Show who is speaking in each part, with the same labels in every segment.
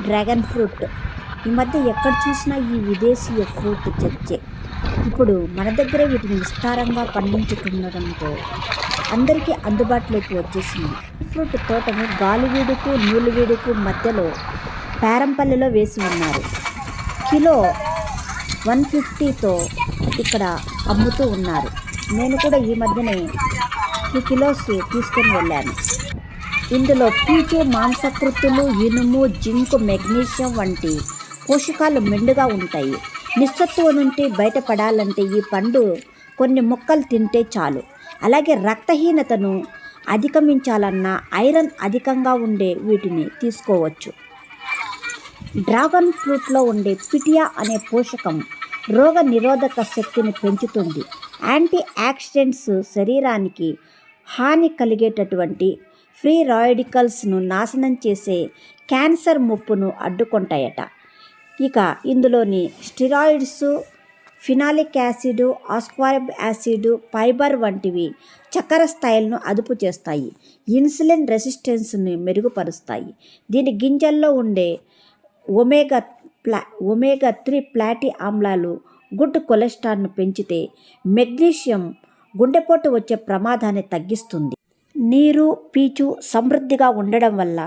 Speaker 1: Dragon fruit. ఈ మధ్య ఎక్కడ చూసినా ఈ విదేశీయ ఫ్రూట్ చర్చే. ఇప్పుడు మన దగ్గరే వీటిని విస్తారంగా పండించుతుండడంతో అందరికీ అందుబాటులోకి వచ్చేసింది. ఈ ఫ్రూట్ తోటను గాలివీడుకు నూలువీడుకు మధ్యలో పేరంపల్లిలో వేసి ఉన్నారు. కిలో 150తో ఇక్కడ అమ్ముతూ ఉన్నారు. నేను కూడా ఈ మధ్యనే 2 కిలోస్ తీసుకొని వెళ్ళాను. ఇందులో పీచు, మాంసకృతులు, ఇనుము, జింక్, మెగ్నీషియం వంటి పోషకాలు మెండుగా ఉంటాయి. నిస్సత్తువ నుండి బయటపడాలంటే ఈ పండు కొన్ని ముక్కలు తింటే చాలు. అలాగే రక్తహీనతను అధిగమించాలన్నా ఐరన్ అధికంగా ఉండే వీటిని తీసుకోవచ్చు. డ్రాగన్ ఫ్రూట్లో ఉండే పిటియా అనే పోషకం రోగ నిరోధక శక్తిని పెంచుతుంది. యాంటీ ఆక్సిడెంట్స్ శరీరానికి హాని కలిగేటటువంటి ఫ్రీ రాడికల్స్ను నాశనం చేసే క్యాన్సర్ ముప్పును అడ్డుకుంటాయట. ఇక ఇందులోని steroids, phenolic acid, ascorbic acid, fibre వంటివి చక్కెర స్థాయిలను అదుపు చేస్తాయి. ఇన్సులిన్ రెసిస్టెన్స్ని మెరుగుపరుస్తాయి. దీని గింజల్లో ఉండే ఒమేగా 3 ఫ్యాటీ ఆమ్లాలు గుడ్ కొలెస్ట్రాల్ను పెంచితే మెగ్నీషియం గుండెపోటు వచ్చే ప్రమాదాన్ని తగ్గిస్తుంది. నీరు, పీచు సమృద్ధిగా ఉండడం వల్ల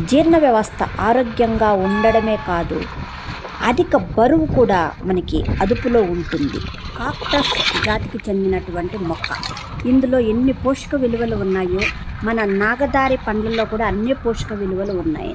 Speaker 1: జీర్ణ వ్యవస్థ ఆరోగ్యంగా ఉండడమే కాదు, అధిక బరువు కూడా మనకి అదుపులో ఉంటుంది. కాక్టస్ జాతికి చెందినటువంటి మొక్క. ఇందులో ఎన్ని పోషక విలువలు ఉన్నాయో మన నాగదారి పండ్లలో కూడా అన్ని పోషక విలువలు ఉన్నాయి.